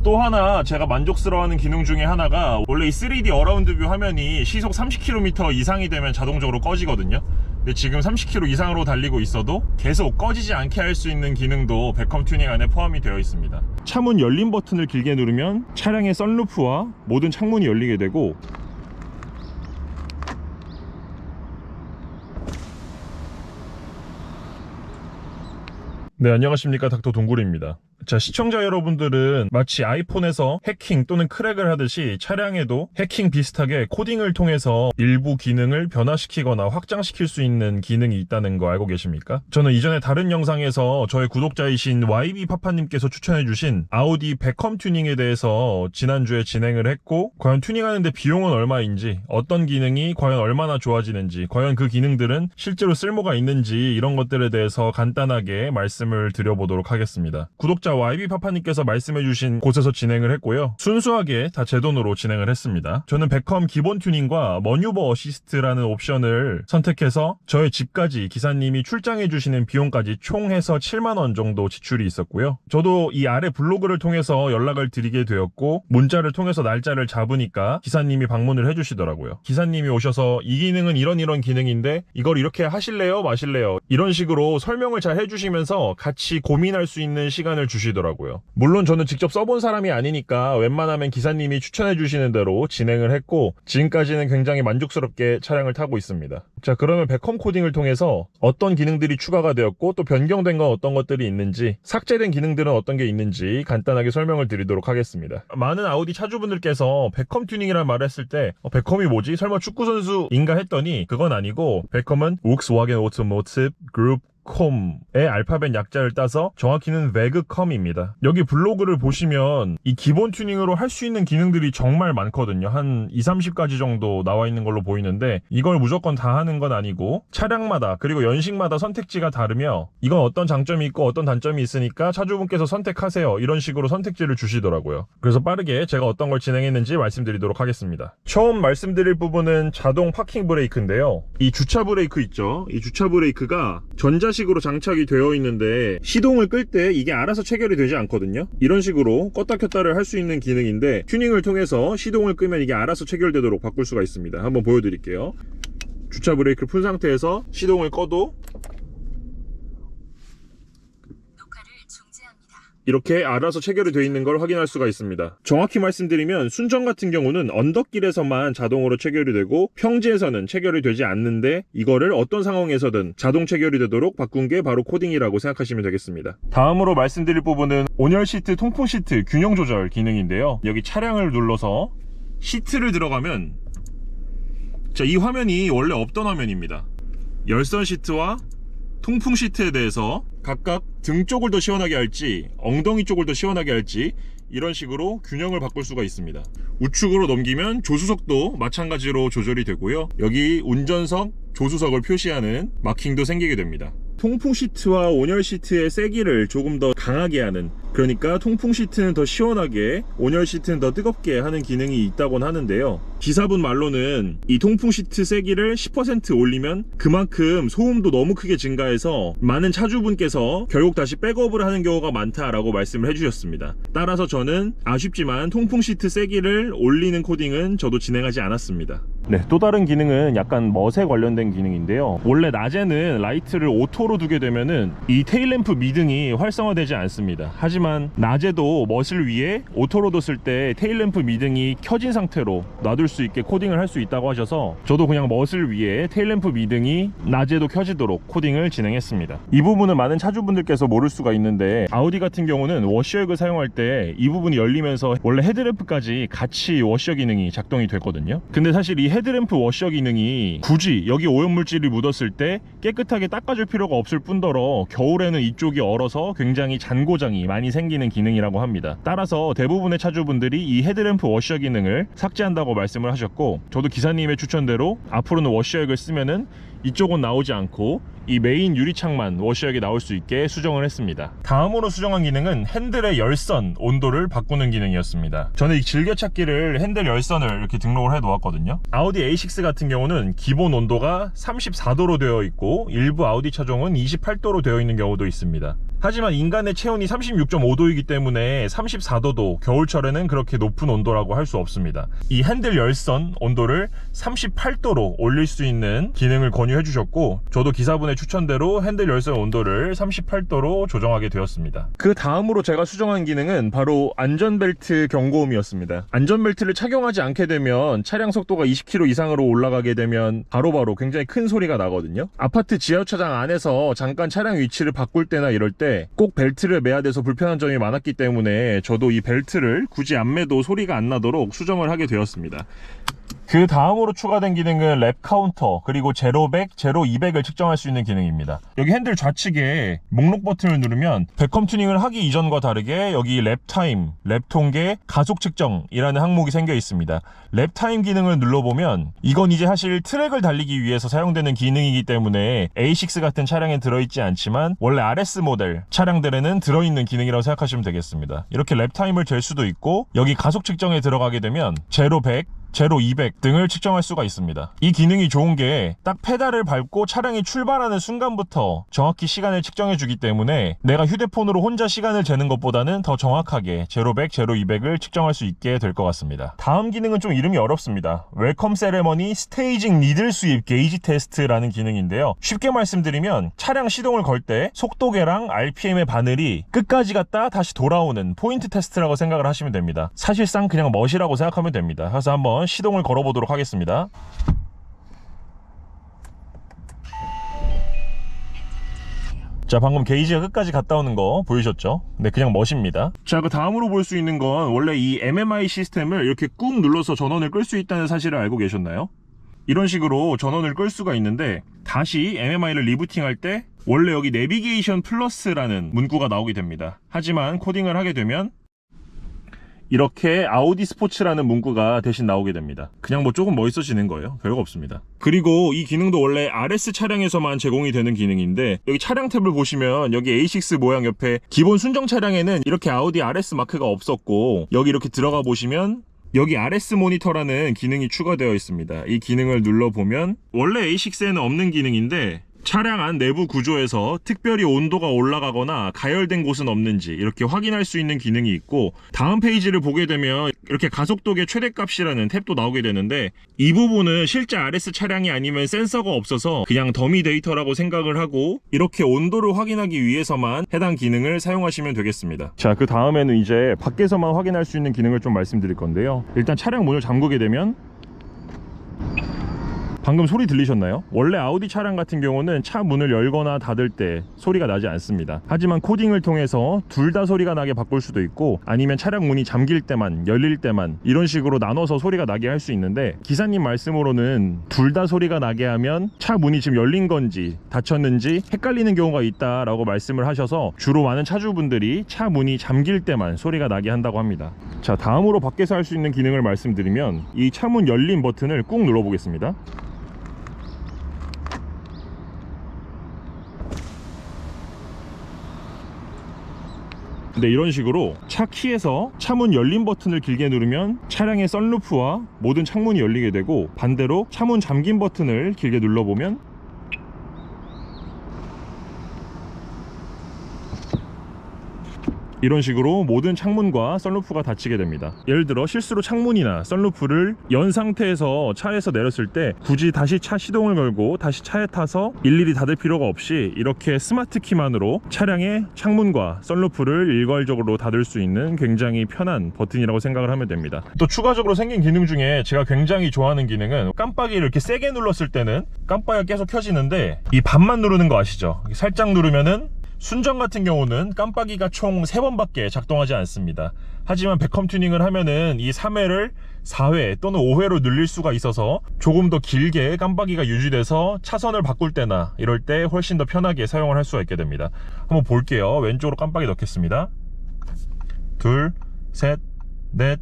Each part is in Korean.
또 하나 제가 만족스러워하는 기능 중에 하나가, 원래 이 3D 어라운드 뷰 화면이 시속 30km 이상이 되면 자동적으로 꺼지거든요. 근데 지금 30km 이상으로 달리고 있어도 계속 꺼지지 않게 할 수 있는 기능도 베컴 튜닝 안에 포함이 되어 있습니다. 차문 열림 버튼을 길게 누르면 차량의 선루프와 모든 창문이 열리게 되고, 네, 안녕하십니까, 닥터 동굴입니다. 자, 시청자 여러분들은 마치 아이폰에서 해킹 또는 크랙을 하듯이 차량에도 해킹 비슷하게 코딩을 통해서 일부 기능을 변화시키거나 확장시킬 수 있는 기능이 있다는 거 알고 계십니까? 저는 이전에 다른 영상에서 저의 구독자이신 YB파파님께서 추천해주신 아우디 베컴 튜닝에 대해서 지난주에 진행을 했고, 과연 튜닝하는데 비용은 얼마인지, 어떤 기능이 과연 얼마나 좋아지는지, 과연 그 기능들은 실제로 쓸모가 있는지, 이런 것들에 대해서 간단하게 말씀을 드려보도록 하겠습니다. 구독자 YB파파님께서 말씀해주신 곳에서 진행을 했고요. 순수하게 다 제 돈으로 진행을 했습니다. 저는 베컴 기본 튜닝과 머뉴버 어시스트라는 옵션을 선택해서 저의 집까지 기사님이 출장해주시는 비용까지 총 해서 7만원 정도 지출이 있었고요. 저도 이 아래 블로그를 통해서 연락을 드리게 되었고, 문자를 통해서 날짜를 잡으니까 기사님이 방문을 해주시더라고요. 기사님이 오셔서 이 기능은 이런 기능인데 이걸 이렇게 하실래요 마실래요, 이런 식으로 설명을 잘 해주시면서 같이 고민할 수 있는 시간을 주시더라고요. 물론 저는 직접 써본 사람이 아니니까 웬만하면 기사님이 추천해 주시는 대로 진행을 했고, 지금까지는 굉장히 만족스럽게 차량을 타고 있습니다. 자, 그러면 베컴 코딩을 통해서 어떤 기능들이 추가가 되었고, 또 변경된 건 어떤 것들이 있는지, 삭제된 기능들은 어떤 게 있는지 간단하게 설명을 드리도록 하겠습니다. 많은 아우디 차주분들께서 베컴 튜닝이라는 말을 했을 때 베컴이 뭐지? 설마 축구선수인가 했더니 그건 아니고, 베컴은 Volkswagen Automotive Group 콤의 알파벳 약자를 따서 정확히는 vege컴입니다. 여기 블로그를 보시면 이 기본 튜닝으로 할 수 있는 기능들이 정말 많거든요. 한 20-30가지 정도 나와 있는 걸로 보이는데, 이걸 무조건 다 하는 건 아니고 차량마다 그리고 연식마다 선택지가 다르며, 이건 어떤 장점이 있고 어떤 단점이 있으니까 차주분께서 선택하세요, 이런 식으로 선택지를 주시더라고요. 그래서 빠르게 제가 어떤 걸 진행했는지 말씀드리도록 하겠습니다. 처음 말씀드릴 부분은 자동 파킹 브레이크인데요. 이 주차 브레이크 있죠? 이 주차 브레이크가 전자식으로 장착이 되어 있는데, 시동을 끌 때 이게 알아서 체결이 되지 않거든요. 이런 식으로 껐다 켰다를 할 수 있는 기능인데, 튜닝을 통해서 시동을 끄면 이게 알아서 체결되도록 바꿀 수가 있습니다. 한번 보여드릴게요. 주차 브레이크를 푼 상태에서 시동을 꺼도 이렇게 알아서 체결이 되어 있는 걸 확인할 수가 있습니다. 정확히 말씀드리면 순정 같은 경우는 언덕길에서만 자동으로 체결이 되고, 평지에서는 체결이 되지 않는데, 이거를 어떤 상황에서든 자동 체결이 되도록 바꾼 게 바로 코딩이라고 생각하시면 되겠습니다. 다음으로 말씀드릴 부분은 온열 시트, 통풍 시트 균형 조절 기능인데요. 여기 차량을 눌러서 시트를 들어가면, 자, 이 화면이 원래 없던 화면입니다. 열선 시트와 통풍 시트에 대해서 각각 등 쪽을 더 시원하게 할지 엉덩이 쪽을 더 시원하게 할지, 이런 식으로 균형을 바꿀 수가 있습니다. 우측으로 넘기면 조수석도 마찬가지로 조절이 되고요. 여기 운전석, 조수석을 표시하는 마킹도 생기게 됩니다. 통풍 시트와 온열 시트의 세기를 조금 더 강하게 하는, 그러니까 통풍 시트는 더 시원하게, 온열 시트는 더 뜨겁게 하는 기능이 있다곤 하는데요. 기사분 말로는 이 통풍 시트 세기를 10% 올리면 그만큼 소음도 너무 크게 증가해서 많은 차주분께서 결국 다시 백업을 하는 경우가 많다라고 말씀을 해주셨습니다. 따라서 저는 아쉽지만 통풍 시트 세기를 올리는 코딩은 저도 진행하지 않았습니다. 네, 또 다른 기능은 약간 멋에 관련된 기능인데요. 원래 낮에는 라이트를 오토로 두게 되면은 이 테일램프 미등이 활성화되지 않습니다. 하지만 낮에도 멋을 위해 오토로 뒀을 때 테일램프 미등이 켜진 상태로 놔둘 수 있게 코딩을 할 수 있다고 하셔서, 저도 그냥 멋을 위해 테일램프 미등이 낮에도 켜지도록 코딩을 진행했습니다. 이 부분은 많은 차주분들께서 모를 수가 있는데, 아우디 같은 경우는 워셔액을 사용할 때 이 부분이 열리면서 원래 헤드램프까지 같이 워셔 기능이 작동이 되거든요. 근데 사실 이 헤드램프 워셔 기능이 굳이 여기 오염물질이 묻었을 때 깨끗하게 닦아줄 필요가 없을 뿐더러 겨울에는 이쪽이 얼어서 굉장히 잔고장이 많이 생기는 기능이라고 합니다. 따라서 대부분의 차주분들이 이 헤드램프 워셔 기능을 삭제한다고 말씀을 하셨고, 저도 기사님의 추천대로 앞으로는 워셔액을 쓰면은 이쪽은 나오지 않고 이 메인 유리창만 워셔액이 나올 수 있게 수정을 했습니다. 다음으로 수정한 기능은 핸들의 열선 온도를 바꾸는 기능이었습니다. 저는 이 즐겨찾기를 핸들 열선을 이렇게 등록을 해 놓았거든요. 아우디 A6 같은 경우는 기본 온도가 34도로 되어 있고, 일부 아우디 차종은 28도로 되어 있는 경우도 있습니다. 하지만 인간의 체온이 36.5도이기 때문에 34도도 겨울철에는 그렇게 높은 온도라고 할 수 없습니다. 이 핸들 열선 온도를 38도로 올릴 수 있는 기능을 권유해 주셨고, 저도 기사분의 추천대로 핸들 열선 온도를 38도로 조정하게 되었습니다. 그 다음으로 제가 수정한 기능은 바로 안전벨트 경고음이었습니다. 안전벨트를 착용하지 않게 되면 차량 속도가 20km 이상으로 올라가게 되면 바로바로 굉장히 큰 소리가 나거든요. 아파트 지하주차장 안에서 잠깐 차량 위치를 바꿀 때나 이럴 때 꼭 벨트를 매야 돼서 불편한 점이 많았기 때문에 저도 이 벨트를 굳이 안 매도 소리가 안 나도록 수정을 하게 되었습니다. 그 다음으로 추가된 기능은 랩 카운터, 그리고 제로 100, 제로 200을 측정할 수 있는 기능입니다. 여기 핸들 좌측에 목록 버튼을 누르면 백컴 튜닝을 하기 이전과 다르게 여기 랩 타임, 랩 통계, 가속 측정이라는 항목이 생겨 있습니다. 랩 타임 기능을 눌러보면 이건 이제 사실 트랙을 달리기 위해서 사용되는 기능이기 때문에 A6 같은 차량에 들어있지 않지만 원래 RS 모델 차량들에는 들어있는 기능이라고 생각하시면 되겠습니다. 이렇게 랩 타임을 잴 수도 있고, 여기 가속 측정에 들어가게 되면 제로 100, 제로 200 등을 측정할 수가 있습니다. 이 기능이 좋은 게 딱 페달을 밟고 차량이 출발하는 순간부터 정확히 시간을 측정해 주기 때문에 내가 휴대폰으로 혼자 시간을 재는 것보다는 더 정확하게 제로 100, 제로 200을 측정할 수 있게 될 것 같습니다. 다음 기능은 좀 이름이 어렵습니다. 웰컴 세레머니 스테이징 니들 수입 게이지 테스트라는 기능인데요. 쉽게 말씀드리면 차량 시동을 걸 때 속도계랑 RPM의 바늘이 끝까지 갔다 다시 돌아오는 포인트 테스트라고 생각을 하시면 됩니다. 사실상 그냥 멋이라고 생각하면 됩니다. 그래서 한번 시동을 걸어 보도록 하겠습니다. 자, 방금 게이지가 끝까지 갔다 오는 거 보이셨죠? 네, 그냥 멋입니다. 자, 그 다음으로 볼 수 있는 건 원래 이 MMI 시스템을 이렇게 꾹 눌러서 전원을 끌 수 있다는 사실을 알고 계셨나요? 이런 식으로 전원을 끌 수가 있는데, 다시 MMI를 리부팅할 때 원래 여기 내비게이션 플러스라는 문구가 나오게 됩니다. 하지만 코딩을 하게 되면 이렇게 아우디 스포츠라는 문구가 대신 나오게 됩니다. 그냥 뭐 조금 멋있어지는 거예요. 별거 없습니다. 그리고 이 기능도 원래 RS 차량에서만 제공이 되는 기능인데, 여기 차량 탭을 보시면 여기 A6 모양 옆에 기본 순정 차량에는 이렇게 아우디 RS 마크가 없었고, 여기 이렇게 들어가 보시면 여기 RS 모니터라는 기능이 추가되어 있습니다. 이 기능을 눌러보면 원래 A6에는 없는 기능인데, 차량 안 내부 구조에서 특별히 온도가 올라가거나 가열된 곳은 없는지 이렇게 확인할 수 있는 기능이 있고, 다음 페이지를 보게 되면 이렇게 가속도계 최대값이라는 탭도 나오게 되는데, 이 부분은 실제 RS 차량이 아니면 센서가 없어서 그냥 더미 데이터라고 생각을 하고 이렇게 온도를 확인하기 위해서만 해당 기능을 사용하시면 되겠습니다. 자, 그 다음에는 이제 밖에서만 확인할 수 있는 기능을 좀 말씀드릴 건데요. 일단 차량 문을 잠그게 되면 방금 소리 들리셨나요? 원래 아우디 차량 같은 경우는 차 문을 열거나 닫을 때 소리가 나지 않습니다. 하지만 코딩을 통해서 둘 다 소리가 나게 바꿀 수도 있고, 아니면 차량 문이 잠길 때만, 열릴 때만 이런 식으로 나눠서 소리가 나게 할 수 있는데, 기사님 말씀으로는 둘 다 소리가 나게 하면 차 문이 지금 열린 건지 닫혔는지 헷갈리는 경우가 있다라고 말씀을 하셔서 주로 많은 차주분들이 차 문이 잠길 때만 소리가 나게 한다고 합니다. 자, 다음으로 밖에서 할 수 있는 기능을 말씀드리면 이 차 문 열림 버튼을 꾹 눌러보겠습니다. 네, 이런 식으로 차 키에서 차문 열림 버튼을 길게 누르면 차량의 썬루프와 모든 창문이 열리게 되고, 반대로 차문 잠긴 버튼을 길게 눌러보면 이런 식으로 모든 창문과 썬루프가 닫히게 됩니다. 예를 들어 실수로 창문이나 썬루프를 연 상태에서 차에서 내렸을 때 굳이 다시 차 시동을 걸고 다시 차에 타서 일일이 닫을 필요가 없이 이렇게 스마트 키만으로 차량의 창문과 썬루프를 일괄적으로 닫을 수 있는 굉장히 편한 버튼이라고 생각을 하면 됩니다. 또 추가적으로 생긴 기능 중에 제가 굉장히 좋아하는 기능은, 깜빡이를 이렇게 세게 눌렀을 때는 깜빡이가 계속 켜지는데, 이 반만 누르는 거 아시죠? 살짝 누르면은 순정 같은 경우는 깜빡이가 총 3번밖에 작동하지 않습니다. 하지만 백컴 튜닝을 하면은 이 3회를 4회 또는 5회로 늘릴 수가 있어서 조금 더 길게 깜빡이가 유지돼서 차선을 바꿀 때나 이럴 때 훨씬 더 편하게 사용을 할 수가 있게 됩니다. 한번 볼게요. 왼쪽으로 깜빡이 넣겠습니다. 둘, 셋, 넷,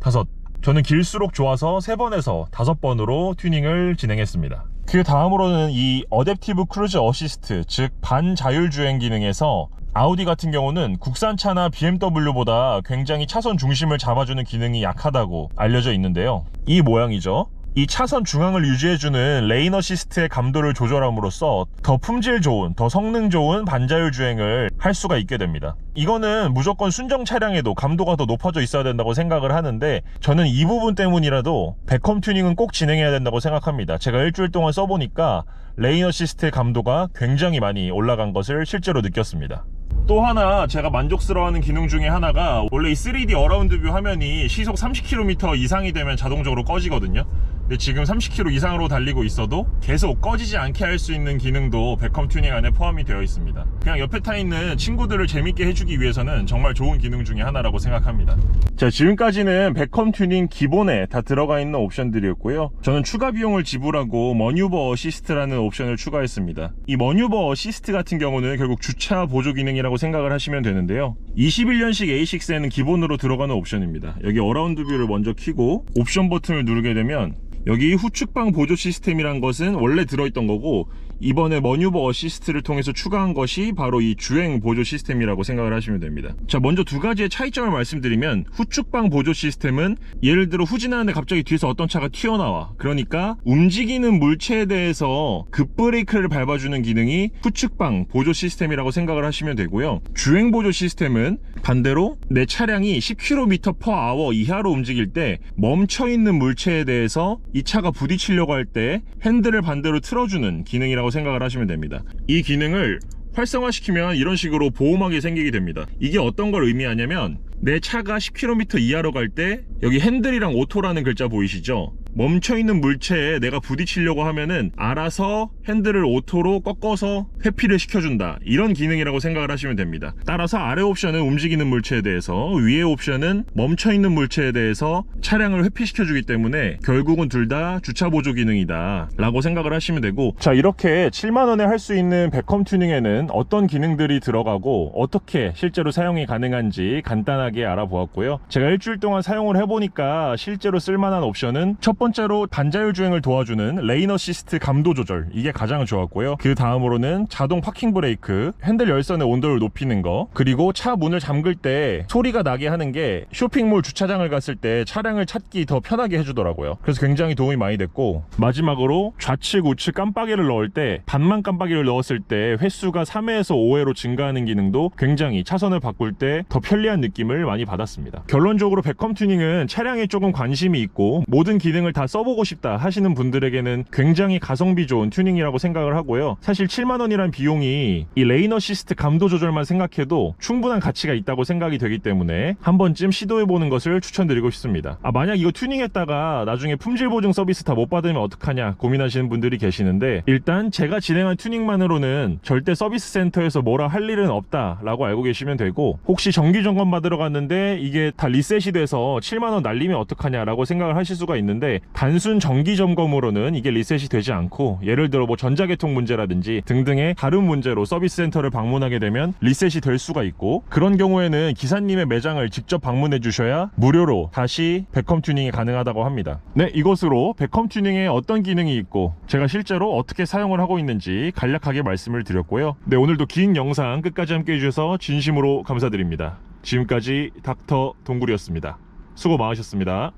다섯. 저는 길수록 좋아서 3번에서 5번으로 튜닝을 진행했습니다. 그 다음으로는 이 어댑티브 크루즈 어시스트, 즉 반자율주행 기능에서 아우디 같은 경우는 국산차나 BMW보다 굉장히 차선 중심을 잡아주는 기능이 약하다고 알려져 있는데요. 이 모양이죠. 이 차선 중앙을 유지해주는 레인 어시스트의 감도를 조절함으로써 더 품질 좋은, 더 성능 좋은 반자율 주행을 할 수가 있게 됩니다. 이거는 무조건 순정 차량에도 감도가 더 높아져 있어야 된다고 생각을 하는데, 저는 이 부분 때문이라도 백컴 튜닝은 꼭 진행해야 된다고 생각합니다. 제가 일주일 동안 써보니까 레인 어시스트의 감도가 굉장히 많이 올라간 것을 실제로 느꼈습니다. 또 하나 제가 만족스러워하는 기능 중에 하나가, 원래 이 3D 어라운드 뷰 화면이 시속 30km 이상이 되면 자동적으로 꺼지거든요. 근데 지금 30km 이상으로 달리고 있어도 계속 꺼지지 않게 할 수 있는 기능도 백컴 튜닝 안에 포함이 되어 있습니다. 그냥 옆에 타 있는 친구들을 재밌게 해주기 위해서는 정말 좋은 기능 중에 하나라고 생각합니다. 자, 지금까지는 백컴 튜닝 기본에 다 들어가 있는 옵션들이었고요. 저는 추가 비용을 지불하고 머뉴버 어시스트라는 옵션을 추가했습니다. 이 머뉴버 어시스트 같은 경우는 결국 주차 보조 기능이라고 생각을 하시면 되는데요. 21년식 A6에는 기본으로 들어가는 옵션입니다. 여기 어라운드 뷰를 먼저 켜고 옵션 버튼을 누르게 되면 여기 후측방 보조 시스템이란 것은 원래 들어있던 거고, 이번에 머뉴버 어시스트를 통해서 추가한 것이 바로 이 주행 보조 시스템이라고 생각을 하시면 됩니다. 자, 먼저 두 가지의 차이점을 말씀드리면, 후측방 보조 시스템은 예를 들어 후진하는데 갑자기 뒤에서 어떤 차가 튀어나와, 그러니까 움직이는 물체에 대해서 급브레이크를 밟아주는 기능이 후측방 보조 시스템이라고 생각을 하시면 되고요. 주행 보조 시스템은 반대로 내 차량이 10km/h 이하로 움직일 때 멈춰있는 물체에 대해서 이 차가 부딪히려고 할 때 핸들을 반대로 틀어주는 기능이라고 생각을 하시면 됩니다. 이 기능을 활성화시키면 이런 식으로 보호막이 생기게 됩니다. 이게 어떤 걸 의미하냐면, 내 차가 10km 이하로 갈 때 여기 핸들이랑 오토라는 글자 보이시죠? 멈춰있는 물체에 내가 부딪히려고 하면은 알아서 핸들을 오토로 꺾어서 회피를 시켜준다, 이런 기능이라고 생각을 하시면 됩니다. 따라서 아래 옵션은 움직이는 물체에 대해서, 위에 옵션은 멈춰있는 물체에 대해서 차량을 회피시켜주기 때문에 결국은 둘 다 주차 보조 기능이다 라고 생각을 하시면 되고, 자, 이렇게 7만원에 할 수 있는 백컴 튜닝에는 어떤 기능들이 들어가고 어떻게 실제로 사용이 가능한지 간단하게 알아보았고요. 제가 일주일 동안 사용을 해보니까 실제로 쓸만한 옵션은, 첫 번째로 반자율 주행을 도와주는 레인 어시스트 감도 조절, 이게 가장 좋았고요. 그 다음으로는 자동 파킹 브레이크, 핸들 열선의 온도를 높이는 거, 그리고 차 문을 잠글 때 소리가 나게 하는 게 쇼핑몰 주차장을 갔을 때 차량을 찾기 더 편하게 해주더라고요. 그래서 굉장히 도움이 많이 됐고, 마지막으로 좌측 우측 깜빡이를 넣을 때, 반만 깜빡이를 넣었을 때 횟수가 3회에서 5회로 증가하는 기능도 굉장히 차선을 바꿀 때 더 편리한 느낌을 많이 받았습니다. 결론적으로 백컴 튜닝은 차량에 조금 관심이 있고 모든 기능을 다 써보고 싶다 하시는 분들에게는 굉장히 가성비 좋은 튜닝이라고 생각을 하고요. 사실 7만원이란 비용이 이 레인 어시스트 감도 조절만 생각해도 충분한 가치가 있다고 생각이 되기 때문에 한 번쯤 시도해보는 것을 추천드리고 싶습니다. 만약 이거 튜닝했다가 나중에 품질 보증 서비스 다 못 받으면 어떡하냐 고민하시는 분들이 계시는데, 일단 제가 진행한 튜닝만으로는 절대 서비스 센터에서 뭐라 할 일은 없다 라고 알고 계시면 되고, 혹시 정기 점검 받으러 갔는데 이게 다 리셋이 돼서 7만원 날리면 어떡하냐 라고 생각을 하실 수가 있는데, 단순 정기 점검으로는 이게 리셋이 되지 않고, 예를 들어 뭐 전자계통 문제라든지 등등의 다른 문제로 서비스 센터를 방문하게 되면 리셋이 될 수가 있고, 그런 경우에는 기사님의 매장을 직접 방문해 주셔야 무료로 다시 백컴 튜닝이 가능하다고 합니다. 네, 이것으로 백컴 튜닝에 어떤 기능이 있고 제가 실제로 어떻게 사용을 하고 있는지 간략하게 말씀을 드렸고요. 네, 오늘도 긴 영상 끝까지 함께 해주셔서 진심으로 감사드립니다. 지금까지 닥터 동굴이었습니다. 수고 많으셨습니다.